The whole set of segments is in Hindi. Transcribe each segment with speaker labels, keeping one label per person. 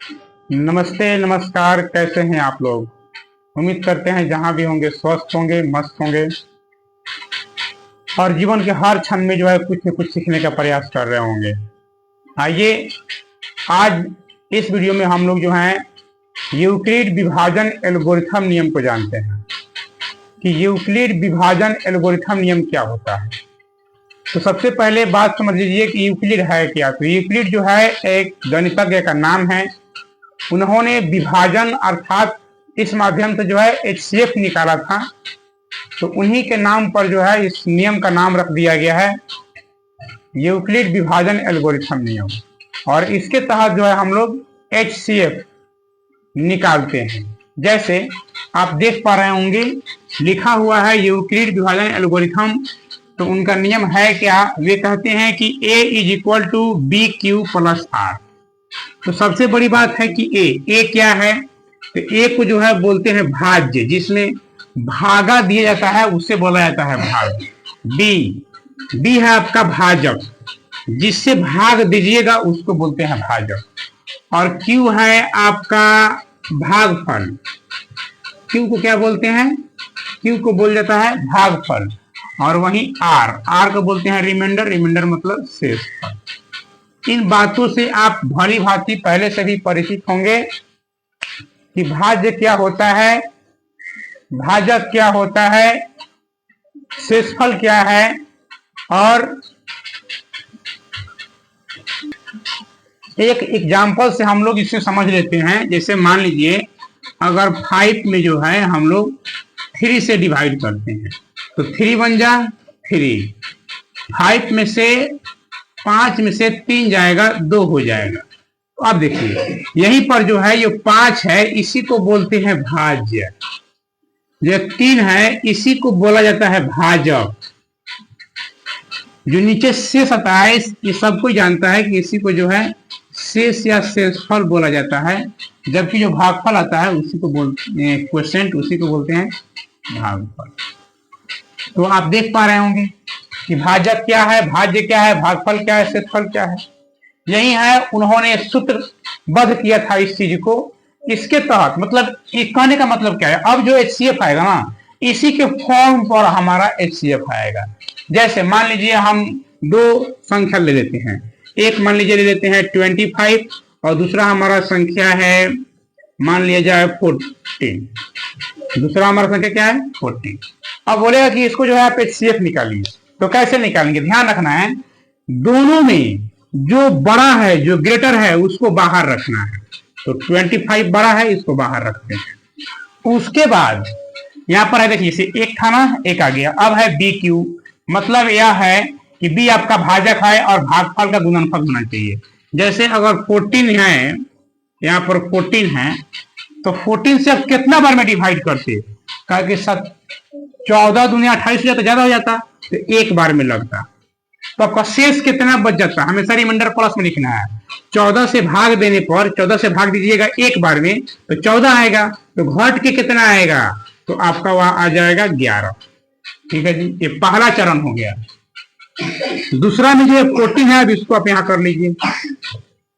Speaker 1: नमस्ते नमस्कार, कैसे हैं आप लोग। उम्मीद करते हैं जहां भी होंगे स्वस्थ होंगे, मस्त होंगे और जीवन के हर क्षण में जो है कुछ न कुछ सीखने का प्रयास कर रहे होंगे। आइए आज इस वीडियो में हम लोग जो है यूक्लिड विभाजन एल्गोरिथम नियम को जानते हैं कि यूक्लिड विभाजन एल्गोरिथम नियम क्या होता है। तो सबसे पहले बात समझ लीजिए कि यूक्लिड है क्या। तो यूक्लिड जो है एक गणितज्ञ का नाम है। उन्होंने विभाजन अर्थात इस माध्यम से जो है HCF निकाला था। तो उन्हीं के नाम पर जो है इस नियम का नाम रख दिया गया है यूक्लिड विभाजन एल्गोरिथम नियम। और इसके तहत जो है हम लोग HCF निकालते हैं। जैसे आप देख पा रहे होंगे लिखा हुआ है यूक्लिड विभाजन एल्गोरिथम। तो उनका नियम है क्या, वे कहते हैं कि A = BQ + R। तो सबसे बड़ी बात है कि ए क्या है। तो ए को जो है बोलते हैं भाज्य, जिसमें भागा दिया जाता है उससे बोला जाता है भाज्य। बी है आपका भाजक, जिससे भाग दीजिएगा उसको बोलते हैं भाजक। और क्यू है आपका भागफल। क्यू को क्या बोलते हैं, क्यू को बोल जाता है भागफल। और वहीं आर को बोलते हैं रिमाइंडर। रिमाइंडर मतलब शेषफल। इन बातों से आप भली भांति पहले से भी परिचित होंगे कि भाज्य क्या होता है, भाजक क्या होता है, शेषफल क्या है। और एक एग्जाम्पल से हम लोग इसे समझ लेते हैं। जैसे मान लीजिए अगर 5 में जो है हम लोग 3 से डिवाइड करते हैं तो 3 बन जा 3। 5 में से 5 में से 3 जाएगा 2 हो जाएगा। तो अब देखिए यहीं पर जो है ये 5 है, इसी को बोलते हैं भाज्य। जो 3 है इसी को बोला जाता है भाजक। जो नीचे शेष आता है ये सबको जानता है कि इसी को जो है शेष या शेषफल बोला जाता है। जबकि जो भागफल आता है उसी को बोलते हैं क्वोशिएंट, उसी को बोलते हैं भागफल। तो आप देख पा रहे होंगे कि भाजक क्या है, भाज्य क्या है, भागफल क्या है, शेषफल क्या है। यही है उन्होंने सूत्रबद्ध किया था इस चीज को। इसके तहत मतलब कहने का मतलब क्या है, अब जो HCF आएगा ना इसी के फॉर्म पर हमारा HCF आएगा। जैसे मान लीजिए हम 2 संख्या ले लेते हैं। एक मान लीजिए ले लेते हैं 25 और दूसरा हमारा संख्या है मान लिया जाए 14। दूसरा हमारा संख्या क्या है 14। अब बोलेगा कि इसको जो है आप HCF निकालिए। तो कैसे निकालेंगे, ध्यान रखना है दोनों में जो बड़ा है, जो ग्रेटर है उसको बाहर रखना है। तो 25 बड़ा है, इसको बाहर रखते हैं। उसके बाद यहां पर है देखिए इसे एक था ना, एक आ गया। अब है BQ, मतलब यह है कि B आपका भाजक है और भागफल का गुणनफल होना चाहिए। जैसे अगर 14 है, यहाँ पर 14 है तो 14 से आप कितना बार में डिवाइड करते, कहा कि 14 दूनी 28 हो जाता, ज्यादा हो जाता तो एक बार में लगता। तो आपका शेष कितना बच जाता, हमेशा रिमाइंडर प्लस में लिखना है। 14 से भाग देने पर 14 से भाग दीजिएगा एक बार में तो 14 आएगा। तो घट के कितना आएगा, तो आपका वहां आ जाएगा 11। ठीक है जी, ये पहला चरण हो गया। दूसरा में जो 14 है अब इसको आप यहां कर लीजिए।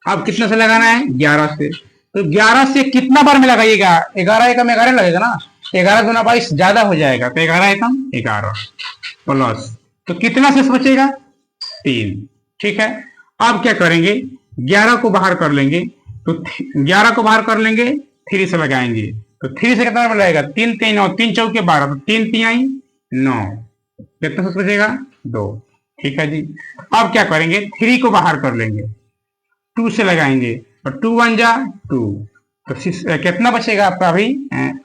Speaker 1: अब कितने से लगाना है, 11 से। तो 11 से कितना बार में लगाइएगा, 11 एकम 11 लगेगा ना। 11 गुना 22 ज्यादा हो जाएगा तो 11 एकम 11 प्लस, तो कितना शेष बचेगा 3। ठीक है, अब क्या करेंगे 11 को बाहर कर लेंगे। तो 11 को बाहर कर लेंगे, 3 से लगाएंगे तो 3 से कितना लगेगा 3 3 9, 3 चौके 12, तो 3 3 9, कितना शेष बचेगा 2। ठीक है जी, अब क्या करेंगे 3 को बाहर कर लेंगे, 2 से लगाएंगे और 2 1 जा 2, तो कितना बचेगा आपका अभी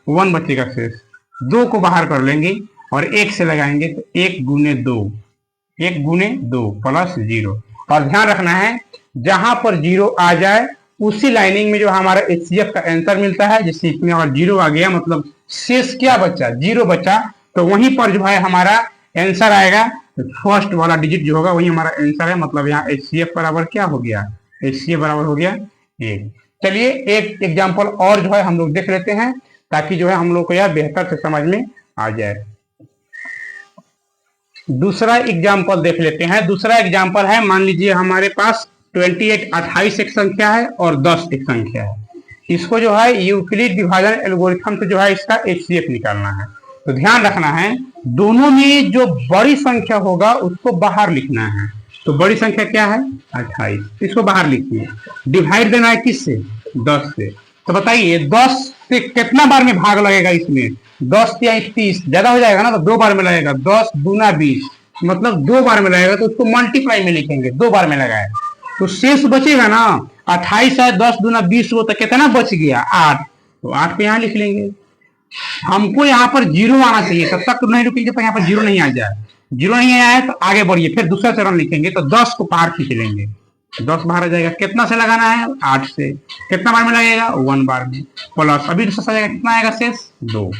Speaker 1: 1 बचेगा शेष। 2 को बाहर कर लेंगे और 1 से लगाएंगे तो 1 गुने 2, 1 गुने 2 प्लस 0। और ध्यान रखना है जहां पर 0 आ जाए उसी लाइनिंग में जो हमारा HCF का आंसर मिलता है। जैसे इसमें अगर 0 आ गया मतलब शेष क्या बचा, 0 बचा, तो वहीं पर जो है हमारा आंसर आएगा। फर्स्ट वाला डिजिट जो होगा वही हमारा आंसर है। मतलब यहाँ HCF बराबर क्या हो गया, HCF बराबर हो गया 1। चलिए एक एग्जाम्पल और जो है हम लोग देख लेते हैं ताकि जो है हम लोग को यह बेहतर से समझ में आ जाए। दूसरा एग्जाम्पल देख लेते हैं। दूसरा एग्जाम्पल है, मान लीजिए हमारे पास 28 एक संख्या है और 10 एक संख्या है। इसको जो है यूक्लिड विभाजन एल्गोरिथम से जो है इसका HCF निकालना है। तो ध्यान रखना है, दोनों में जो बड़ी संख्या होगा उसको बाहर लिखना है। तो बड़ी संख्या क्या है 28, इसको बाहर लिखिए। डिवाइड देना है किससे 10 से। तो बताइए 10 से कितना बार में भाग लगेगा इसमें 10 या 30 ज्यादा हो जाएगा ना, तो 2 बार में लगेगा। 10 दूना 20 मतलब 2 बार में लगेगा, तो उसको मल्टीप्लाई में लिखेंगे 2 बार में लगाए तो शेष बचेगा ना 28 है 10 दूना 20 हो तो कितना बच गया 8। तो 8 पे यहाँ लिख लेंगे। हमको यहाँ पर 0 आना चाहिए, तब तक नहीं रुकेंगे तो यहाँ पर 0 नहीं आ जाए। 0 नहीं आया है तो आगे बढ़िए, फिर दूसरा चरण लिखेंगे। तो 10 को बाहर खींच लेंगे, 10 बाहर आ जाएगा। कितना से लगाना है 8 से। कितना बार में लगेगा 1 बार में। प्लस अभी दूसरा जाएगा, कितना आएगा शेष 2।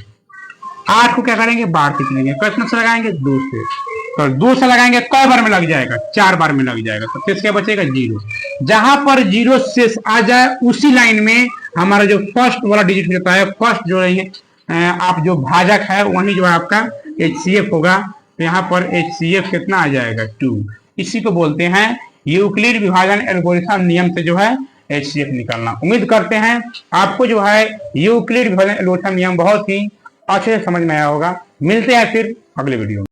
Speaker 1: 8 को क्या करेंगे बाहर खींच लेंगे। कितना से लगाएंगे 2 से। तो 2 से लगाएंगे कै बार में लग जाएगा 4 बार में लग जाएगा। तो शेष क्या बचेगा 0। जहां पर 0 शेष आ जाए उसी लाइन में हमारा जो फर्स्ट वाला डिजिट हो जाता है, फर्स्ट जो है आप जो भाजक है वही जो है आपका HCF होगा। तो यहाँ पर HCF कितना आ जाएगा 2। इसी को बोलते हैं यूक्लिड विभाजन एल्गोरिथम नियम से जो है HCF निकालना। उम्मीद करते हैं आपको जो है यूक्लिड विभाजन एल्गोरिथम नियम बहुत ही अच्छे से समझ में आया होगा। मिलते हैं फिर अगले वीडियो में।